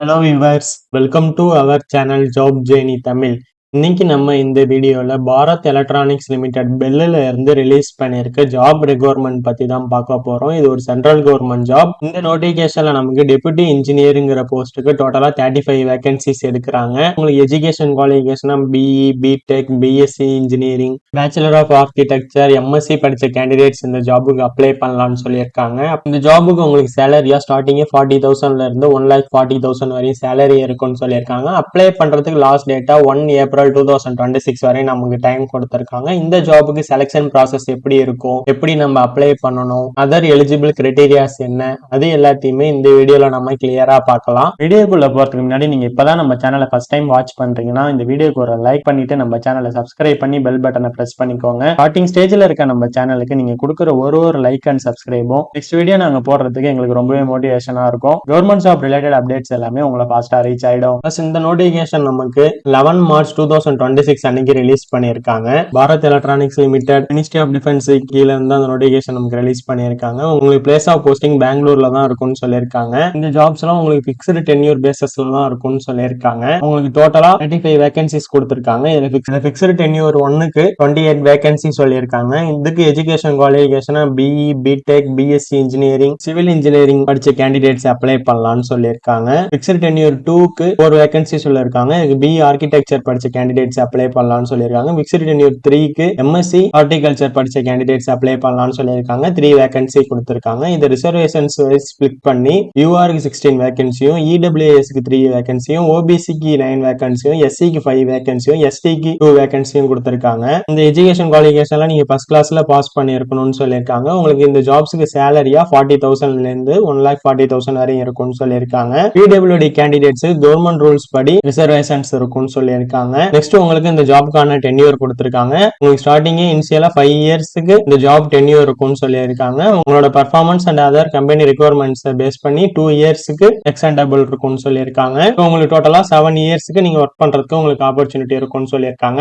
Hello viewers, welcome to our channel Job Journey Tamil. இன்னைக்கு நம்ம இந்த வீடியோல பாரத் எலக்ட்ரானிக்ஸ் லிமிடெட் பெல்லில் இருந்து ரிலீஸ் பண்ணியிருக்க ஜாப் ரெக்வயர்மெண்ட் பத்தி தான் பார்க்க போறோம். இது ஒரு சென்ட்ரல் கவர்மெண்ட் ஜாப். இந்த நோட்டிபிகேஷன்ல நமக்கு டெபுட்டி இன்ஜினியருங்கிற போஸ்ட்டுக்கு டோட்டலா 35 வேகன்சிஸ் எடுக்கிறாங்க. உங்களுக்கு எஜுகேஷன் குவாலிஃபிகேஷனா BE, BTech, BSc engineering, bachelor of architecture, MSc படிச்ச கேண்டிடேட்ஸ் இந்த ஜாபுக்கு அப்ளை பண்ணலாம்னு சொல்லியிருக்காங்க. இந்த ஜாபுக்கு உங்களுக்கு சேலரியா ஸ்டார்டிங்கே 40,000ல இருந்து 1,40,000 வரையும் சேலரி இருக்கும்னு சொல்லியிருக்காங்க. அப்ளை பண்றதுக்கு லாஸ்ட் டேட்டா 1 ஏப்ரல் 2026 வரை நமக்கு டைம் கொடுத்திருக்காங்க. இந்த ஜாபுக்கு செலக்ஷன் ப்ராசஸ் எப்படி இருக்கும், எப்படி நம்ம அப்ளை பண்ணணும், அதர் எலிஜிபிள் கிரைட்டீரியாஸ் என்ன, அது எல்லாத்தையுமே இந்த வீடியோல நம்ம கிளியரா பார்க்கலாம். வீடியோக்குள்ள போறதுக்கு முன்னாடி நீங்க இப்பதான் நம்ம சேனலை ஃபர்ஸ்ட் டைம் வாட்ச் பண்றீங்கன்னா இந்த வீடியோக்கு ஒரு லைக் பண்ணிட்டு நம்ம சேனலை சப்ஸ்கிரைப் பண்ணி பெல் பட்டனை பிரஸ் பண்ணிக்கோங்க. ஸ்டார்டிங் ஸ்டேஜ்ல இருக்க நம்ம சேனலுக்கு நீங்க கொடுக்குற ஒரு லைக் அண்ட் சப்ஸ்கிரைபும் நெக்ஸ்ட் வீடியோ நாங்க போடுறதுக்கு எங்களுக்கு ரொம்பவே மோட்டிவேஷனா இருக்கும். கவர்மெண்ட் ஜாப் ரிலேட்டட் அப்டேட்ஸ் எல்லாமே உங்களை ஃபாஸ்டா ரீச் ஆயிடும். இந்த நோட்டிபிகேஷன் நமக்கு 11 மார்ச் 2026 அன்னைக்கு ரிலீஸ் பண்ணியிருக்காங்க. Bharat Electronics Limited ministry of defence கீழ இருந்து அந்த நோட்டிபிகேஷன் நமக்கு ரிலீஸ் பண்ணியிருக்காங்க. உங்களுக்கு பிளேஸ் ஆஃப் போஸ்டிங் பெங்களூர்ல தான் இருக்கும்னு சொல்லியிருக்காங்க. இந்த ஜாப்ஸ் எல்லாம் உங்களுக்கு பிக்ஸ்டு டென்யூர் பேசஸ்ல தான் இருக்கும்னு சொல்லியிருக்காங்க. உங்களுக்கு டோட்டலா 35 வேகன்சிஸ் கொடுத்திருக்காங்க. இதுல பிக்ஸ்டு டென்யூர் 1க்கு 28 வேகன்சி சொல்லியிருக்காங்க. இதுக்கு எஜுகேஷன் குவாலிஃபிகேஷனா BE, BTech, BSc engineering, civil engineering படிச்ச கேண்டிடேட்ஸ் அப்ளை பண்ணலாம்னு சொல்லியிருக்காங்க. பிக்ஸ்டு டென்யூர் 2க்கு 4 வேகன்சி சொல்லியிருக்காங்க. இதுக்கு பிஇ ஆர்கிடெக்சர் படிச்ச கேண்டிடேட்ஸ் அப்ளை பண்ணலாம்னு சொல்லியிருக்காங்க. பிக்ஸ்டு டென்யூர் 3க்கு எம்எஸ்சி ஹார்டிகல்ச்சர் படிச்ச கேண்டிடேட்ஸ் அப்ளை பண்ணலாம்னு சொல்லியிருக்காங்க. 3 வேகன்சி கொடுத்திருக்காங்க. இது ரிசர்வேஷன்ஸ் வைஸ் ஸ்பிளிட் பண்ணி யூஆருக்கு 16 வேகன்சியும், இடபிள்யூஎஸ்க்கு 3 வேகன்சியும், ஓபிசிக்கு 9 வேகன்சியும், எஸ்சிக்கு 5 வேகன்சியும், எஸ்டிக்கு 2 வேகன்சியும் கொடுத்திருக்காங்க. இந்த எஜுகேஷன் குவாலிஃபிகேஷன்ல நீங்க ஃபர்ஸ்ட் கிளாஸ்ல பாஸ் பண்ணிருக்கணும்னு சொல்லியிருக்காங்க. உங்களுக்கு இந்த ஜாப்ஸ்க்கு சேலரியா 40,000ல இருந்து 1,40,000 வரை இருக்கும்னு சொல்லியிருக்காங்க. பிடபிள்யூடி கேண்டிடேட்ஸ் கவர்மெண்ட் ரூல்ஸ் படி ரிசர்வேஷன்ஸ் இருக்கும்னு சொல்லியிருக்காங்க. நெக்ஸ்ட் உங்களுக்கு இந்த ஜாப்க்கான டென்யூர் கொடுத்திருக்காங்க. உங்களுக்கு ஸ்டார்டிங்கே இனிஷியலா 5 இயர்ஸ்க்கு இந்த ஜாப் டென்யூர் இருக்கும்னு சொல்லியிருக்காங்க. உங்களோட performance and other company requirements base பண்ணி 2 இயர்ஸ்க்கு எக்ஸ்டெண்டபிள் இருக்கும்னு சொல்லியிருக்காங்க. உங்களுக்கு டோட்டலா 7 இயர்ஸ்க்கு நீங்க ஒர்க் பண்றதுக்கு உங்களுக்கு ஆப்பர்ச்சுனிட்டி இருக்கும்னு சொல்லியிருக்காங்க.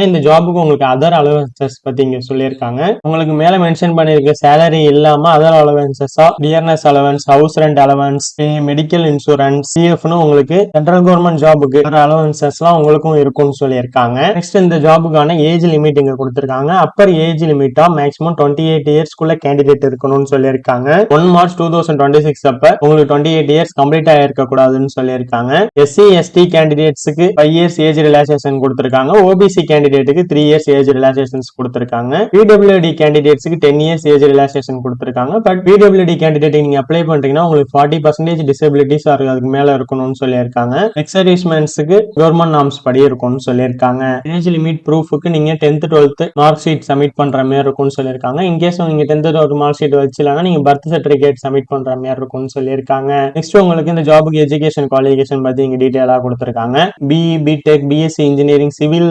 இந்த ஜாபுக்கு உங்களுக்கு அதர் அலவன்சஸ் பத்தி இங்க சொல்லியிருக்காங்க. உங்களுக்கு மேல மென்ஷன் பண்ணிருக்க சேலரி இல்லாம அதர் அலவன்சஸா dearness allowance, house rent allowance, medical insurance, சிஎஃப்னு உங்களுக்கு சென்ட்ரல் கவர்மெண்ட் ஜாபுக்கு அலவன்சஸ்லாம் உங்களுக்கும் இருக்கும்னு சொல்லியிருக்காங்க. நெக்ஸ்ட் இந்த ஜாபுக்கான ஏஜ் லிமிட் இங்க கொடுத்திருக்காங்க. அப்பர் ஏஜ் லிமிட்டா மேக்ஸிமம் 28 இயர்ஸ்க்குள்ள கேண்டிடேட் இருக்கணும்னு சொல்லியிருக்காங்க. 1 மார்ச் 2026 அப்ப உங்களுக்கு 28 இயர்ஸ் கம்ப்ளீட் ஆயிருக்க கூடாதுன்னு சொல்லியிருக்காங்க. எஸ்சி எஸ்டி கேண்டிடேட்ஸ்க்கு 5 இயர்ஸ் ஏஜ் ரிலாக்சேஷன் கொடுத்திருக்காங்க. ஓபிசி கேண்டிடேட்டுக்கு 3 இயர்ஸ் ஏஜ் ரிலாக்சேஷன்ஸ் கொடுத்திருக்காங்க. பிடபிள்யூடி கேண்டிடேட்ஸ்க்கு 10 இயர்ஸ் ஏஜ் ரிலாக்சேஷன் கொடுத்திருக்காங்க. பட் பிடபிள்யூடி கேண்டிடேட் நீங்க அப்ளை பண்றீங்கன்னா உங்களுக்கு 40% டிசபிலிட்டிஸ் அதுக்கு மேல இருக்கணும்னு சொல்லியிருக்காங்க. எக்ஸ் சர்வீஸ்மென்ஸ்க்கு கவர்மெண்ட் நார்ம்ஸ் படி இருக்கும்னு சொல்லியிருக்காங்க. ஏஜ் லிமிட் ப்ரூஃபுக்கு நீங்க 10th 12th mark sheet submit பண்ற மாதிரி இருக்கும்னு சொல்லியிருக்காங்க. இன்கேஸ் நீங்க 10th 12th மார்க் ஷீட் வச்சுலன்னா நீங்க பர்த் சர்டிபிகேட் சப்மிட் பண்ற மாதிரி இருக்கும்னு சொல்லியிருக்காங்க. நெக்ஸ்ட் உங்களுக்கு இந்த ஜாபுக்கு எஜுகேஷன் குவாலிஃபிகேஷன் பத்தி இங்க டீடைலா கொடுத்திருக்காங்க. BE, BTech, BSc engineering, civil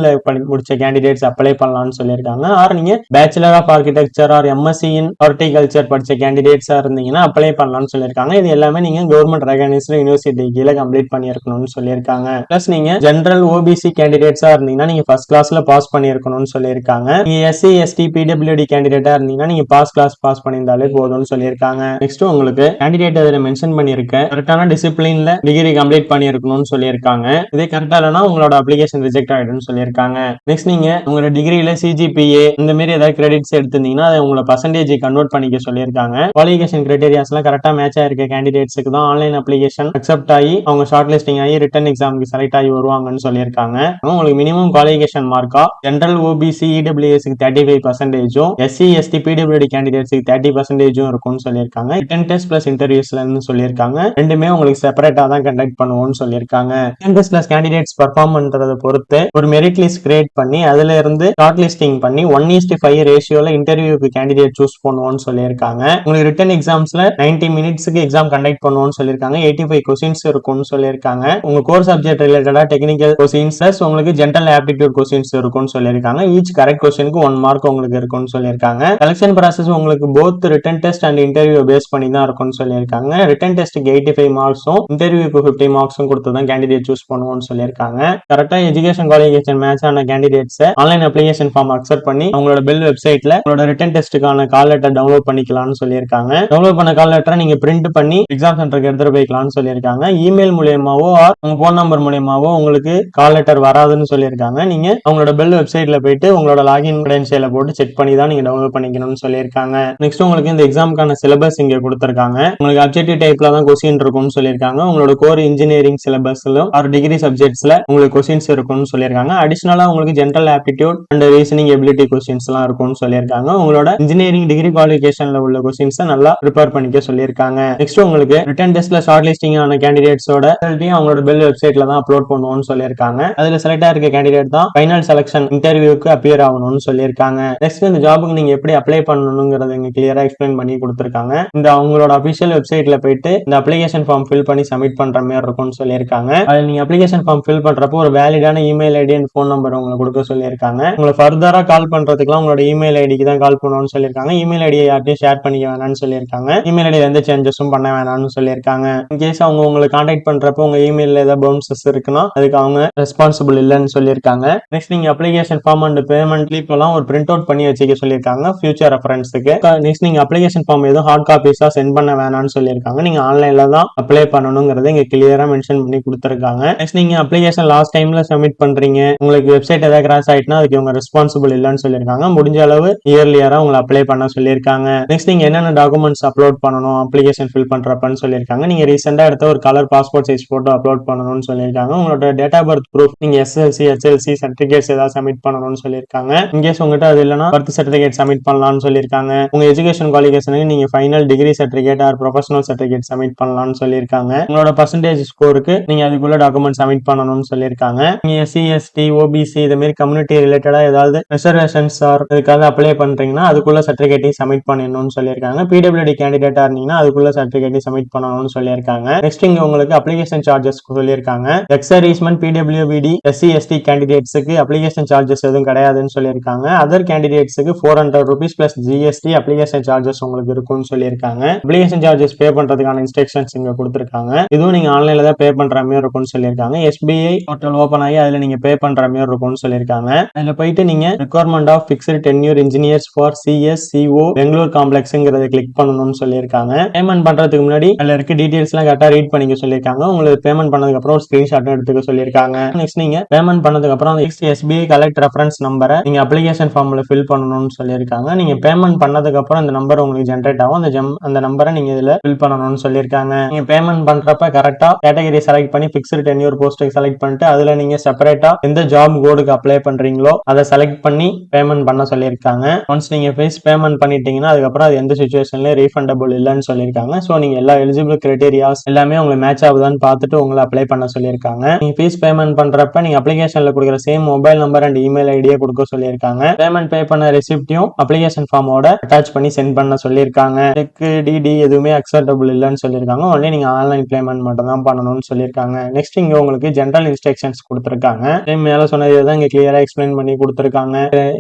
முடிச்ச கேண்டிடேட்ஸ் அப்ளை பண்ணலாம்னு சொல்லியிருக்காங்க. ஆர் நீங்க bachelor of architecture or MSc in horticulture படிச்ச கேண்டிடேட்ஸா இருந்தீங்கன்னா அப்ளை பண்ணலாம்னு சொல்லியிருக்காங்க. இது எல்லாமே நீங்க கவர்மெண்ட் ரெகனைஸ்டு யூனிவர்சிட்டி கீழே கம்ப்ளீட் பண்ணியிருக்கணும்னு சொல்லியிருக்காங்க. பிளஸ் நீங்க ஜெனரல் ஓபிசி கேண்டிடேட்ஸா இருந்தீங்கன்னா நீங்க ஃபர்ஸ்ட் கிளாஸ்ல பாஸ் பண்ணியிருக்கணும்னு சொல்லியிருக்காங்க. நீங்க எஸ்சி எஸ்டி பிடபிள்யூடி கேண்டிடேட்டா இருந்தீங்கன்னா நீங்க கிளாஸ் பாஸ் பண்ணியிருந்தாலே போதும்னு சொல்லியிருக்காங்க. நெக்ஸ்ட் உங்களுக்கு கேண்டிடேட் அதில் மென்ஷன் பண்ணிருக்க கரெக்டான டிசிப்ளின்ல டிகிரி கம்ப்ளீட் பண்ணியிருக்கணும்னு சொல்லியிருக்காங்க. இதே கரெக்டா இல்லைன்னா உங்களோட அப்ளிகேஷன் ரிஜெக்ட் ஆயிடும்னு சொல்லியிருக்காங்க. நெக்ஸ்ட் நீங்க உங்களோட டிகிரியில சிஜிபிஏ இந்த மாதிரி ஏதாவது கிரெடிட்ஸ் எடுத்திருந்தீங்கன்னா அதை உங்களை பர்சன்டேஜ் கன்வெர்ட் பண்ணிக்க சொல்லியிருக்காங்க. குவாலிஃபிகேஷன் கிரைட்டீரியாஸ் எல்லாம் கரெக்டா மேட்ச் ஆயிருக்க கேண்டிடேட்ஸ்க்கு தான் ஆன்லைன் அப்ளிகேஷன் அக்செப்ட் ஆகி அவங்க ஷார்ட் லிஸ்டிங் ஆகி ரிட்டன் எக்ஸாமுக்கு செலக்ட் ஆகி வருவாங்கன்னு சொல்லியிருக்காங்க. உங்களுக்கு மினிமம் குவாலிஃபிகேஷன் மார்க்கா ஜெனரல் ஓபிசி இடபிள்யூஎஸ்க்கு 35%, எஸ்சி எஸ்டி பிடபிள்யூடி கேண்டிடேட்ஸ்க்கு 30% இருக்கும்னு சொல்லியிருக்காங்க. ரிட்டன் டெஸ்ட் பிளஸ் இன்டர்வியூஸ்ல சொல்லியிருக்காங்க. ரெண்டுமே உங்களுக்கு செப்பரேட்டா தான் கண்டக்ட் பண்ணுவோம்னு சொல்லியிருக்காங்க. Written test plus candidates perform பண்றதை பொறுத்து ஒரு மெரிட் லிஸ்ட் கிரியேட் பண்ணி அதுல இருந்து ஷார்ட் லிஸ்டிங் பண்ணி 1:5 ரேஷியோல இன்டர்வியூக்கு கேண்டிடேட் சூஸ் பண்ணுவோம்னு சொல்லியிருக்காங்க. உங்களுக்கு ரிட்டன் எக்ஸாம்ஸ்ல 90 மினிட்ஸ்க்கு எக்ஸாம் கண்டக்ட் பண்ணுவோம்னு சொல்லியிருக்காங்க. 85 கொஸ்டின்ஸ் இருக்கும்னு சொல்லியிருக்காங்க. உங்க கோர் சப்ஜெக்ட் ரிலேட்டடா டெக்னிக்கல் கொஸ்டின்ஸ் பிளஸ் உங்களோட உங்களுக்கு ஜென்ரல் ஆப்டிடியூட் கொஸ்டின்ஸ் இருக்கும்னு சொல்லியிருக்காங்க. ஈச் கரெக்ட் கொஸ்டினுக்கு 1 மார்க் உங்களுக்கு இருக்கும்னு சொல்லியிருக்காங்க. செலக்ஷன் ப்ராசஸ் உங்களுக்கு both written test and interview base பண்ணி தான் இருக்கும்னு சொல்லியிருக்காங்க. ரிட்டன் டெஸ்ட்டுக்கு 85 மார்க்ஸும் இன்டர்வியூக்கு 50 மார்க்ஸும் கொடுத்து தான் கேண்டிடேட் சூஸ் பண்ணுவோம்னு சொல்லியிருக்காங்க. கரெக்டா எஜுகேஷன் குவாலிஃபிகேஷன் மேட்ச் ஆன candidates online application form accept பண்ணி உங்களோட பெல் வெப்சைட்ல உங்களோட ரிட்டன் டெஸ்ட்டுக்கான கால் லெட்டர் டவுன்லோட் பண்ணிக்கலாம்னு சொல்லியிருக்காங்க. டவுன்லோட் பண்ண கால் லெட்டரை நீங்க பிரிண்ட் பண்ணி எக்ஸாம் சென்டருக்கு எடுத்துட்டு போய்க்கலாம்னு சொல்லியிருக்காங்க. இமெயில் மூலியமாவோ உங்க போன் நம்பர் மூலியமாவோ உங்களுக்கு கால் லெட்டர் வராதுன்னு சொல்லியிருக்காங்க. நீங்க உங்களோட பெல் வெப்சைட்ல போயிட்டு உங்களோட லாகின் கிரெடென்ஷியலை போட்டு செக் பண்ணி தான் நீங்க டவுன்லோட் பண்ணிக்கணும்னு சொல்லியிருக்காங்க. நெக்ஸ்ட் உங்களுக்கு இந்த எக்ஸாமுக்கான சிலபஸ் இங்க கொடுத்திருக்காங்க. உங்களுக்கு அப்ஜெக்டிவ் டைப்ல தான் கொஸ்டின் இருக்கும்னு சொல்லியிருக்காங்க. உங்களோட கோர் இன்ஜினியரிங் சிலபஸ்ல ஒரு டிகிரி சப்ஜெக்ட்ஸ்ல உங்களுக்கு கொஸ்டின்ஸ் இருக்கும்னு சொல்லியிருக்காங்க. அடிஷனலா உங்களுக்கு general aptitude and reasoning ability questions எல்லாம் இருக்கும்னு சொல்லியிருக்காங்க. உங்களோட இன்ஜினியரிங் டிகிரி குவாலிஃபிகேஷன்ல உள்ள கொஸ்டின்ஸ் நல்லா ப்ரிப்பேர் பண்ணிக்க சொல்லியிருக்காங்க. நெக்ஸ்ட் உங்களுக்கு ரிட்டன் டெஸ்ட்ல ஷார்ட் லிஸ்டிங் ஆன கேண்டிடேட்ஸோட ரிசல்ட்டையும் அவங்களோட பெல் வெப்சைட்ல தான் அப்லோட் பண்ணுவோம்னு சொல்லியிருக்காங்க. அதுல செலக்ட் ஆயிருக்க கேண்டிடேட் தான் ஃபைனல் செலக்ஷன் இன்டர்வியூக்கு அப்பியர் ஆகணும்னு சொல்லியிருக்காங்க. நெக்ஸ்ட் இந்த ஜாபுக்கு நீங்க எப்படி அப்ளை பண்ணணுங்கிறத இங்க கிளியரா எக்ஸ்பிளைன் பண்ணி கொடுத்திருக்காங்க. இந்த அவங்களோட அபிஷியல் வெப்சைட்ல போயிட்டு இந்த அப்ளிகேஷன் ஃபார்ம் ஃபில் பண்ணி சப்மிட் பண்ற மாதிரி இருக்கும்னு சொல்லியிருக்காங்க. அதுல நீங்க அப்ளிகேஷன் ஃபார்ம் ஃபில் பண்றப்போ ஒரு வேலிடான email ID and phone number உங்களுக்கு கொடுக்க சொல்லியிருக்காங்க. உங்களை ஃபர்தரா கால் பண்றதுக்குலாம் உங்களோட இமெயில் ஐடிக்கு தான் கால் பண்ணணும்னு சொல்லியிருக்காங்க. இமெயில் ஐடியை யார்ட்டையும் ஷேர் பண்ணிக்க வேணாம்னு சொல்லியிருக்காங்க. இமெயில் ஐடியில் எந்த சேஞ்சஸும் பண்ண வேணாம்னு சொல்லியிருக்காங்க. இன்கேஸ் அவங்க உங்களை கான்டாக்ட் பண்றப்போ உங்க இமெயில்ல ஏதாவது பவுன்சஸ் இருக்குன்னா அதுக்கு அவங்க ரெஸ்பான்சிபிள் இல்லைன்னு சொல்லியிருக்காங்க. நெக்ஸ்ட் நீங்க application form and payment slip எல்லாம் ஒரு பிரிண்ட் அவுட் பண்ணி வச்சுக்க சொல்லியிருக்காங்க ஃபியூச்சர் ரெஃபரன்ஸுக்கு. நெக்ஸ்ட் நீங்க அப்ளிகேஷன் ஃபார்ம் எதுவும் ஹார்ட் காப்பீஸா சென்ட் பண்ண வேணாம்னு சொல்லியிருக்காங்க. நீங்க ஆன்லைன்ல தான் அப்ளை பண்ணணுங்கிறத இங்க கிளியரா மென்ஷன் பண்ணி கொடுத்திருக்காங்க. நெக்ஸ்ட் நீங்க அப்ளிகேஷன் லாஸ்ட் டைம்ல சப்மிட் பண்றீங்க, உங்களுக்கு வெப்சைட் ஏதாவது கிராஸ் ஆயிட்டுனா அதுக்கு இவங்க ரெஸ்பான்சிபிள் இல்லைன்னு சொல்லியிருக்காங்க. முடிஞ்ச அளவு இயர்லியரா உங்களை அப்ளை பண்ண சொல்லியிருக்காங்க. நெக்ஸ்ட் நீங்க என்னென்ன டாக்குமெண்ட்ஸ் அப்லோட் பண்ணணும் அப்ளிகேஷன் ஃபில் பண்றப்பன்னு சொல்லியிருக்காங்க. நீங்க ரீசெண்டா எடுத்த ஒரு colour passport size photo upload பண்ணணும்னு சொல்லியிருக்காங்க. உங்களோட டேட் ஆஃப் பர்த் ப்ரூஃப் நீங்க எஸ்எல்சி ஹெச்எல்சி சர்டிபிகேட்ஸ் ஏதாவது சப்மிட் பண்ணணும்னு சொல்லியிருக்காங்க. இன்கேஸ் உங்ககிட்ட அது இல்லைன்னா பர்த் சர்டிபிகேட் சப்மிட் பண்ணலாம்னு சொல்லியிருக்காங்க. உங்க எஜுகேஷன் குவாலிஃபிகேஷனுக்கு நீங்க final degree certificate or professional certificate submit பண்ணலாம்னு சொல்லியிருக்காங்க. உங்களோட பர்சன்டேஜ் ஸ்கோருக்கு நீங்க அதுக்குள்ள டாக்குமெண்ட் சப்மிட் பண்ணணும்னு சொல்லியிருக்காங்க. நீங்க எஸ்சி எஸ்டி ஓபிசி இது மாதிரி கம்யூனிட்டி ரிலேட்டடா ஏதாவது ரிசர்வேஷன்ஸ் ஆர் இதுக்காக அப்ளை பண்றீங்கன்னா அதுக்குள்ள சர்டிபிகேட்டையும் சப்மிட் பண்ணணும்னு சொல்லியிருக்காங்க. பிடபிள்யூடி கேண்டிடேட்டா இருந்தீங்கன்னா அதுக்குள்ள சர்டிபிகேட்டையும் சப்மிட் பண்ணணும்னு சொல்லியிருக்காங்க. நெக்ஸ்ட் இங்க உங்களுக்கு அப்ளிகேஷன் சார்ஜஸ் சொல்லியிருக்காங்க. எக்ஸர்வீஸ்மென் பிடபிள்யூபிடி எஸ்சி எஸ்டி கேண்டிடேட்ஸுக்கு அப்ளிகேஷன் சார்ஜஸ் எதுவும் கிடையாதுன்னு சொல்லியிருக்காங்க. அதர் கேண்டிடேட்ஸுக்கு 400 rupees plus GST application charges உங்களுக்கு இருக்கும்னு சொல்லியிருக்காங்க. அப்ளிகேஷன் சார்ஜஸ் பே பண்றதுக்கான இன்ஸ்ட்ரக்ஷன்ஸ் இங்க கொடுத்திருக்காங்க. இதுவும் நீங்க ஆன்லைன்ல தான் பே பண்ற மாதிரி இருக்கும்னு சொல்லியிருக்காங்க. எஸ்பிஐ போர்ட்டல் ஓபன் ஆகி அதுல நீங்க பே பண்ற மாதிரி இருக்கும்னு சொல்லியிருக்காங்க. அதுல போயிட்டு நீங்க requirement of fixed tenure engineers for CSCO Bangalore காம்ப்ளெக்ஸ்ங்கிறத கிளிக் பண்ணணும்னு சொல்லியிருக்காங்க. பேமெண்ட் பண்றதுக்கு முன்னாடி அதுல இருக்க டீடைல்ஸ் எல்லாம் கரெக்டா ரீட் பண்ணிக்க சொல்லியிருக்காங்க. உங்களுக்கு பேமெண்ட் பண்ணதுக்கு அப்புறம் ஒரு ஸ்கிரீன்ஷாட் எடுத்துக்க சொல்லியிருக்காங்க. நெக்ஸ்ட் நீங்க பேமெண்ட் பண்ணதுக்கு அப்புறம் எஸ்பிஐ கலெக்ட் ரெஃபரன்ஸ் நம்பரை நீங்க அப்ளிகேஷன் ஃபார்ம்ல ஃபில் பண்ணணும்னு சொல்லியிருக்காங்க. நீங்க பேமெண்ட் பண்ணதுக்கு அப்புறம் இந்த நம்பர் உங்களுக்கு ஜென்ரேட் ஆகும். அந்த நம்பரை நீங்க இதுல ஃபில் பண்ணணும்னு சொல்லியிருக்காங்க. நீங்க பேமெண்ட் பண்றப்ப கரெக்டா கேட்டகரி செலக்ட் பண்ணி ஃபிக்ஸ்டு டென்யூர் போஸ்ட்டுக்கு செலக்ட் பண்ணிட்டு அதுல நீங்க செப்பரேட்டா எந்த ஜாப் கோடுக்கு அப்ளை பண்றீங்களோ அதை செலக்ட் பண்ணி பேமெண்ட் பண்ண சொல்லியிருக்காங்க. ஒன்ஸ் நீங்க ஃபீஸ் பேமெண்ட் பண்ணிட்டீங்கன்னா அதுக்கப்புறம் அது எந்த சிச்சுவேஷன்லயும் ரீஃபண்டபிள் இல்லைன்னு சொல்லியிருக்காங்க. ஸோ நீங்க எல்லா எலிஜிபிள் கிரைட்டீரியாஸ் எல்லாமே உங்களுக்கு மேட்ச் ஆகுதான்னு பார்த்துட்டு உங்களை அப்ளை பண்ண சொல்லியிருக்காங்க. நீங்க ஃபீஸ் பேமெண்ட் பண்றப்ப நீங்க அப்ளிகேஷன்ல கொடுக்குற same mobile number and email ஐடியை கொடுக்க சொல்லியிருக்காங்க. பேமெண்ட் பே பண்ண ரெசிப்டையும் அப்ளிகேஷன் ஃபார்மோட அட்டாச் பண்ணி சென்ட் பண்ண சொல்லியிருக்காங்க. செக் டிடி எதுவுமே அக்செப்டபிள் இல்லைன்னு சொல்லியிருக்காங்க. ஒன்லி நீங்க ஆன்லைன் பேமெண்ட் மட்டும் தான் பண்ணணும்னு சொல்லியிருக்காங்க. நெக்ஸ்ட் இங்க உங்களுக்கு ஜென்ரல் இன்ஸ்ட்ரக்ஷன்ஸ் கொடுத்திருக்காங்க. மேல சொன்னது தான் இங்க கிளியரா எக்ஸ்பிளைன் பண்ணி கொடுத்திருக்காங்க.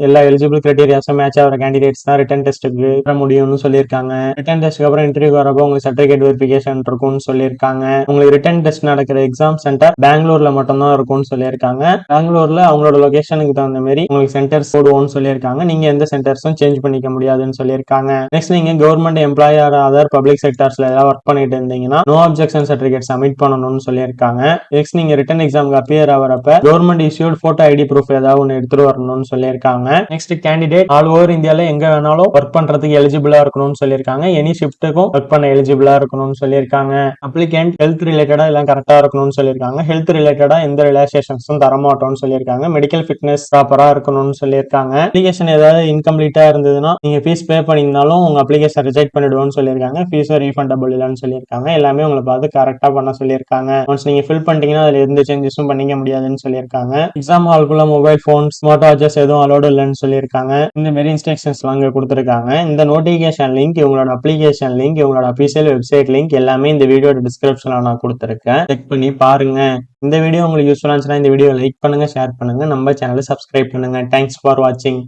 எல்லா எலிஜிபிள் கிரைட்டீரியாஸும் மேட்ச் ஆகிற கேண்டிடேட்ஸ் தான் ரிட்டன் டெஸ்ட்டுக்கு வர முடியும்னு சொல்லியிருக்காங்க. ரிட்டன் டெஸ்ட்க்கு அப்புறம் இன்டர்வியூ வரப்போ உங்களுக்கு சர்டிபிகேட் வெரிஃபிகேஷன் இருக்கும்னு சொல்லியிருக்காங்க. உங்களுக்கு ரிட்டன் டெஸ்ட் நடக்கிற எக்ஸாம் சென்டர் பெங்களூர்ல மட்டும் தான் இருக்கும்னு சொல்லியிருக்காங்க. பெங்களூர்ல அவங்களோட லொகேஷனுக்கு தகுந்த மாதிரி உங்களுக்கு சென்டர்ஸ் போடுவோம்னு சொல்லியிருக்காங்க. நீங்க எந்த சென்டர்ஸும் சேஞ்ச் பண்ணிக்க முடியாதுன்னு சொல்லியிருக்காங்க. நெக்ஸ்ட் நீங்க government employee or other public செக்டர்ஸ்ல ஏதாவது ஒர்க் பண்ணிட்டு இருந்தீங்கன்னா நோ அப்ஜெக்ஷன் சர்டிபிகேட் சப்மிட் பண்ணணும்னு சொல்லியிருக்காங்க. நெக்ஸ்ட் நீங்க ரிட்டன் எக்ஸாமுக்கு அப்பியர் ஆகிறப்ப government issued photo ID proof ஏதாவது ஒன்று எடுத்துட்டு வரணும்னு சொல்லியிருக்காங்க. நெக்ஸ்ட் கேண்டிடேட் ஆல் ஓவர் இந்தியால எங்க வேணாலும் ஒர்க் பண்றதுக்கு எலிஜிபிளா இருக்கணும்னு சொல்லியிருக்காங்க. எனி ஷிஃப்ட்டுக்கும் ஒர்க் பண்ண எலிஜிபிளா இருக்கணும்னு சொல்லியிருக்காங்க. அப்ளிகேண்ட் ஹெல்த் ரிலேட்டடா எல்லாம் கரெக்டா இருக்கணும்னு சொல்லியிருக்காங்க. ஹெல்த் ரிலேட்டடா எந்த ரிலாக்சேஷன்ஸும் தரமாட்டோம்னு சொல்லியிருக்காங்க. மெடிக்கல் ஃபிட்னஸ் ப்ராப்பரா இருக்கணும்னு சொல்லியிருக்காங்க. அப்ளிகேஷன் ஏதாவது இன்கம்ப்ளீட்டா இருந்ததுன்னா நீங்க ஃபீஸ் பே பண்ணியிருந்தாலும் உங்க அப்ளிகேஷன் ரிஜெக்ட் பண்ணிடுவோம்னு சொல்லியிருக்காங்க. ஃபீஸ் ரீஃபண்டபிள் இல்லைன்னு சொல்லியிருக்காங்க. எல்லாமே உங்களை பார்த்து கரெக்டா பண்ண சொல்லியிருக்காங்க. ஒன்ஸ் நீங்க ஃபில் பண்ணிட்டீங்கன்னா அதுல எந்த சேஞ்சஸும் பண்ணிக்க முடியாதுன்னு சொல்லியிருக்காங்க. எக்ஸாம் ஹால்குள்ள மொபைல் போன்ஸ் ஸ்மார்ட் வாட்சஸ் எதுவும் அலோடு இல்லைன்னு சொல்லியிருக்காங்க. இந்த மாதிரி இன்ஸ்ட்ரக்ஷன்ஸ் அங்க கொடுத்திருக்காங்க. இந்த நோட்டிபிகேஷன் லிங்க் உங்களோட அப்ளிகேஷன் லிங்க் உங்களோட அபிஷியல் வெப்சைட் லிங்க் எல்லாமே இந்த வீடியோட டிஸ்கிரிப்ஷன்ல நான் கொடுத்திருக்கேன். செக் பண்ணி பாருங்க. இந்த வீடியோ உங்களுக்கு யூஸ்ஃபுல்லா இருந்துச்சுன்னா இந்த வீடியோ லைக் பண்ணுங்க, ஷேர் பண்ணுங்க, நம்ம சேனலை சப்ஸ்கிரைப் பண்ணுங்க. தேங்க்ஸ் ஃபார் வாட்சிங்.